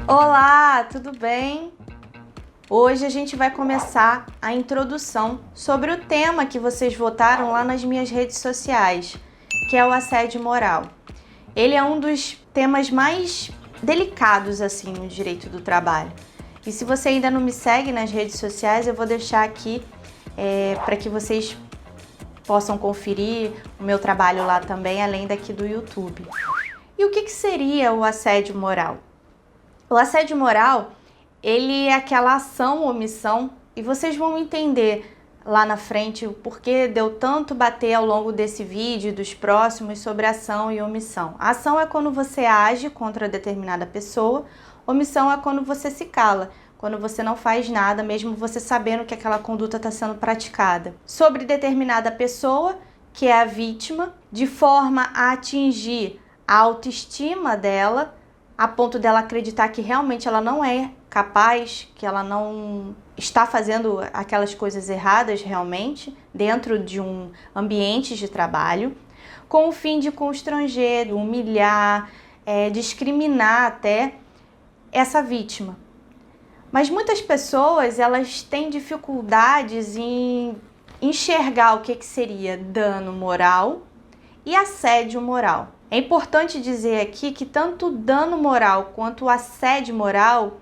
Olá, tudo bem? Hoje a gente vai começar a introdução sobre o tema que vocês votaram lá nas minhas redes sociais, que é o assédio moral. Ele é um dos temas mais delicados assim no direito do trabalho. E se você ainda não me segue nas redes sociais, eu vou deixar aqui para que vocês possam conferir o meu trabalho lá também, além daqui do YouTube. E o que seria o assédio moral? O assédio moral, ele é aquela ação ou omissão, e vocês vão entender lá na frente o porquê deu tanto bater ao longo desse vídeo e dos próximos sobre ação e omissão. A ação é quando você age contra determinada pessoa, omissão é quando você se cala, quando você não faz nada, mesmo você sabendo que aquela conduta está sendo praticada. Sobre determinada pessoa, que é a vítima, de forma a atingir a autoestima dela, a ponto dela acreditar que realmente ela não é capaz, que ela não está fazendo aquelas coisas erradas realmente dentro de um ambiente de trabalho, com o fim de constranger, humilhar, discriminar até essa vítima. Mas muitas pessoas, elas têm dificuldades em enxergar o que seria dano moral e assédio moral. É importante dizer aqui que tanto o dano moral quanto o assédio moral,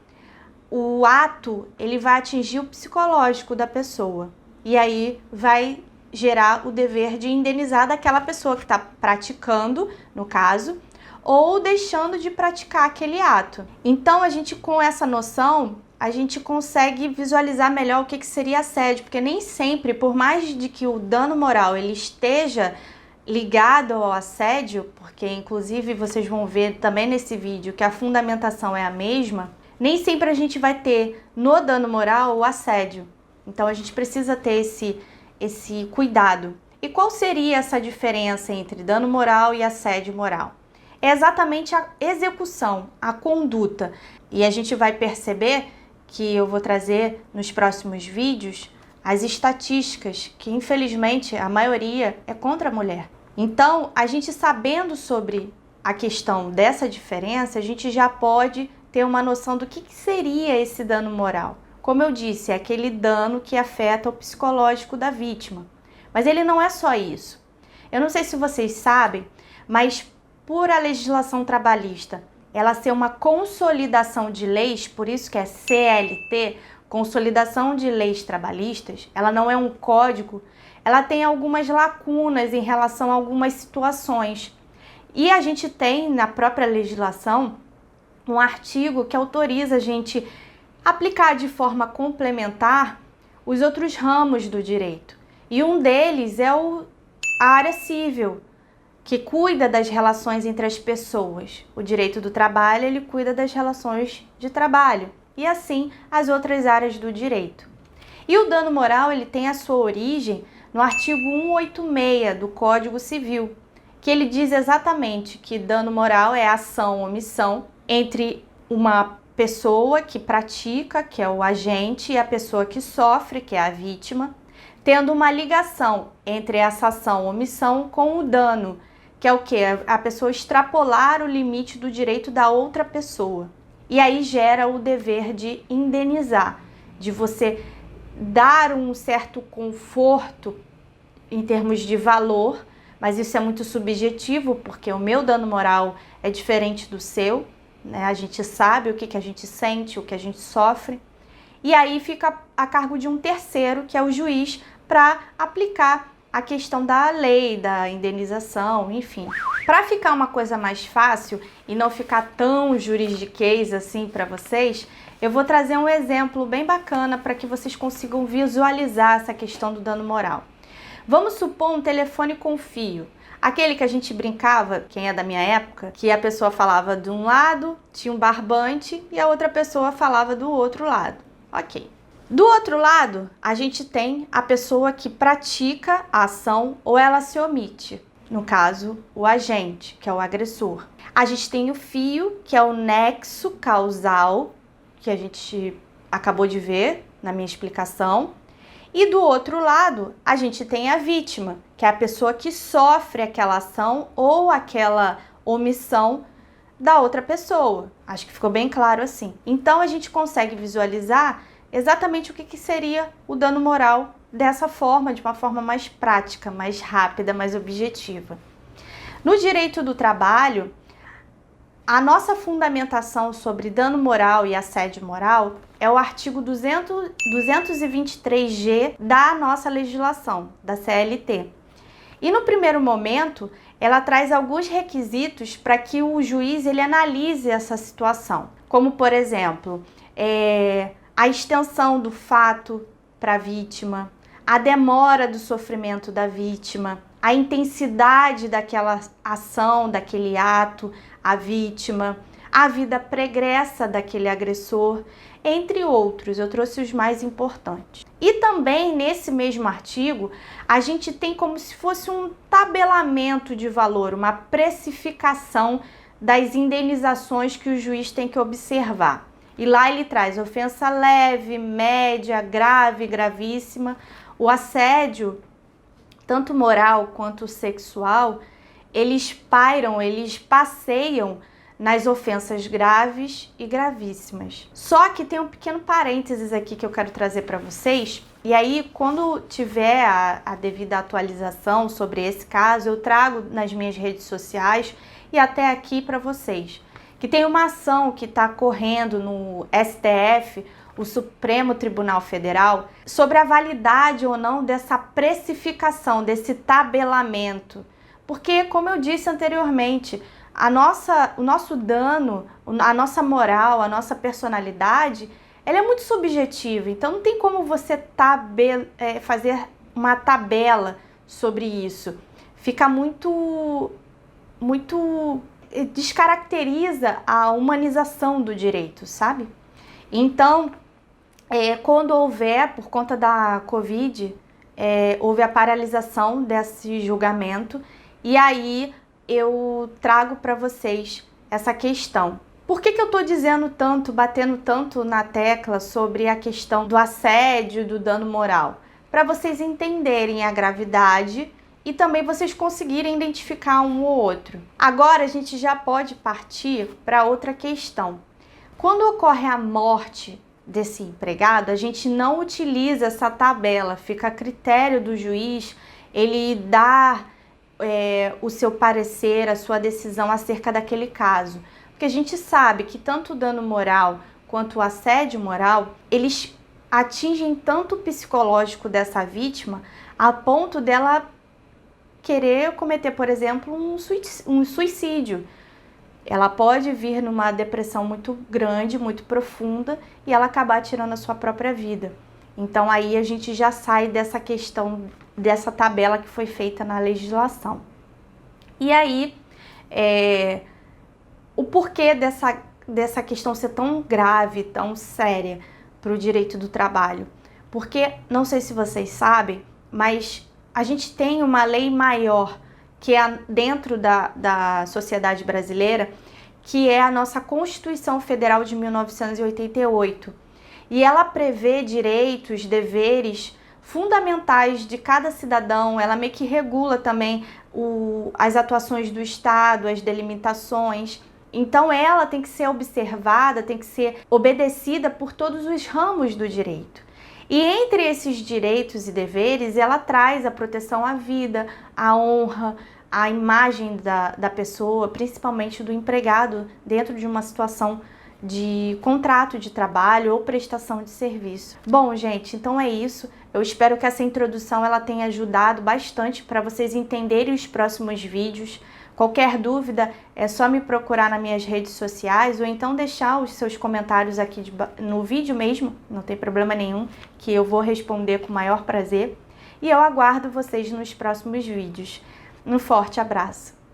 o ato, ele vai atingir o psicológico da pessoa. E aí vai gerar o dever de indenizar daquela pessoa que está praticando, no caso, ou deixando de praticar aquele ato. Então, a gente, com essa noção, a gente consegue visualizar melhor o que seria assédio, porque nem sempre, por mais de que o dano moral ele esteja ligado ao assédio, porque inclusive vocês vão ver também nesse vídeo que a fundamentação é a mesma, nem sempre a gente vai ter no dano moral o assédio. Então a gente precisa ter esse cuidado. E qual seria essa diferença entre dano moral e assédio moral? É exatamente a execução, a conduta. E a gente vai perceber que eu vou trazer nos próximos vídeos as estatísticas, que infelizmente a maioria é contra a mulher. Então, a gente sabendo sobre a questão dessa diferença, a gente já pode ter uma noção do que seria esse dano moral. Como eu disse, é aquele dano que afeta o psicológico da vítima. Mas ele não é só isso. Eu não sei se vocês sabem, mas por a legislação trabalhista ela ser uma consolidação de leis, por isso que é CLT, Consolidação de Leis Trabalhistas, ela não é um código, ela tem algumas lacunas em relação a algumas situações. E a gente tem na própria legislação um artigo que autoriza a gente aplicar de forma complementar os outros ramos do direito. E um deles é a área civil, que cuida das relações entre as pessoas. O direito do trabalho, ele cuida das relações de trabalho. E assim, as outras áreas do direito. E o dano moral, ele tem a sua origem no artigo 186 do Código Civil, que ele diz exatamente que dano moral é ação ou omissão entre uma pessoa que pratica, que é o agente, e a pessoa que sofre, que é a vítima, tendo uma ligação entre essa ação ou omissão com o dano, que é o quê? A pessoa extrapolar o limite do direito da outra pessoa. E aí gera o dever de indenizar, de você dar um certo conforto em termos de valor, mas isso é muito subjetivo, porque o meu dano moral é diferente do seu, né? A gente sabe o que a gente sente, o que a gente sofre, e aí fica a cargo de um terceiro, que é o juiz, para aplicar a questão da lei, da indenização, enfim. Para ficar uma coisa mais fácil e não ficar tão juridiquês assim para vocês, eu vou trazer um exemplo bem bacana para que vocês consigam visualizar essa questão do dano moral. Vamos supor um telefone com fio. Aquele que a gente brincava, quem é da minha época, que a pessoa falava de um lado, tinha um barbante, e a outra pessoa falava do outro lado. Ok. Do outro lado, a gente tem a pessoa que pratica a ação ou ela se omite. No caso, o agente, que é o agressor. A gente tem o fio, que é o nexo causal, que a gente acabou de ver na minha explicação. E do outro lado, a gente tem a vítima, que é a pessoa que sofre aquela ação ou aquela omissão da outra pessoa. Acho que ficou bem claro assim. Então a gente consegue visualizar exatamente o que seria o dano moral dessa forma, de uma forma mais prática, mais rápida, mais objetiva. No direito do trabalho, a nossa fundamentação sobre dano moral e assédio moral é o artigo 223G da nossa legislação, da CLT. E no primeiro momento, ela traz alguns requisitos para que o juiz ele analise essa situação, como, por exemplo, a extensão do fato para a vítima, a demora do sofrimento da vítima, a intensidade daquela ação, daquele ato, a vítima, a vida pregressa daquele agressor, entre outros. Eu trouxe os mais importantes. E também nesse mesmo artigo, a gente tem como se fosse um tabelamento de valor, uma precificação das indenizações que o juiz tem que observar. E lá ele traz ofensa leve, média, grave, gravíssima. O assédio, tanto moral quanto sexual, eles passeiam nas ofensas graves e gravíssimas. Só que tem um pequeno parênteses aqui que eu quero trazer para vocês, e aí quando tiver a devida atualização sobre esse caso, eu trago nas minhas redes sociais e até aqui para vocês. Que tem uma ação que está correndo no STF, o Supremo Tribunal Federal, sobre a validade ou não dessa precificação, desse tabelamento. Porque, como eu disse anteriormente, o nosso dano, a nossa moral, a nossa personalidade, ela é muito subjetiva. Então, não tem como você fazer uma tabela sobre isso. Fica muito descaracteriza a humanização do direito, sabe? Então, quando houver, por conta da Covid, houve a paralisação desse julgamento, e aí eu trago para vocês essa questão. Por que eu estou dizendo tanto, batendo tanto na tecla sobre a questão do assédio, do dano moral? Para vocês entenderem a gravidade e também vocês conseguirem identificar um ou outro. Agora a gente já pode partir para outra questão. Quando ocorre a morte desse empregado, a gente não utiliza essa tabela, fica a critério do juiz ele dar o seu parecer, a sua decisão acerca daquele caso. Porque a gente sabe que tanto o dano moral quanto o assédio moral, eles atingem tanto o psicológico dessa vítima a ponto dela querer cometer, por exemplo, um suicídio. Ela pode vir numa depressão muito grande, muito profunda, e ela acabar tirando a sua própria vida. Então aí a gente já sai dessa questão, dessa tabela que foi feita na legislação. E aí, o porquê dessa questão ser tão grave, tão séria para o direito do trabalho? Porque, não sei se vocês sabem, mas a gente tem uma lei maior que é dentro da sociedade brasileira, que é a nossa Constituição Federal de 1988. E ela prevê direitos, deveres fundamentais de cada cidadão, ela meio que regula também as atuações do Estado, as delimitações. Então ela tem que ser observada, tem que ser obedecida por todos os ramos do direito. E entre esses direitos e deveres, ela traz a proteção à vida, à honra, à imagem da pessoa, principalmente do empregado, dentro de uma situação de contrato de trabalho ou prestação de serviço. Bom, gente, então é isso. Eu espero que essa introdução ela tenha ajudado bastante para vocês entenderem os próximos vídeos. Qualquer dúvida é só me procurar nas minhas redes sociais ou então deixar os seus comentários aqui no vídeo mesmo, não tem problema nenhum, que eu vou responder com o maior prazer. E eu aguardo vocês nos próximos vídeos. Um forte abraço!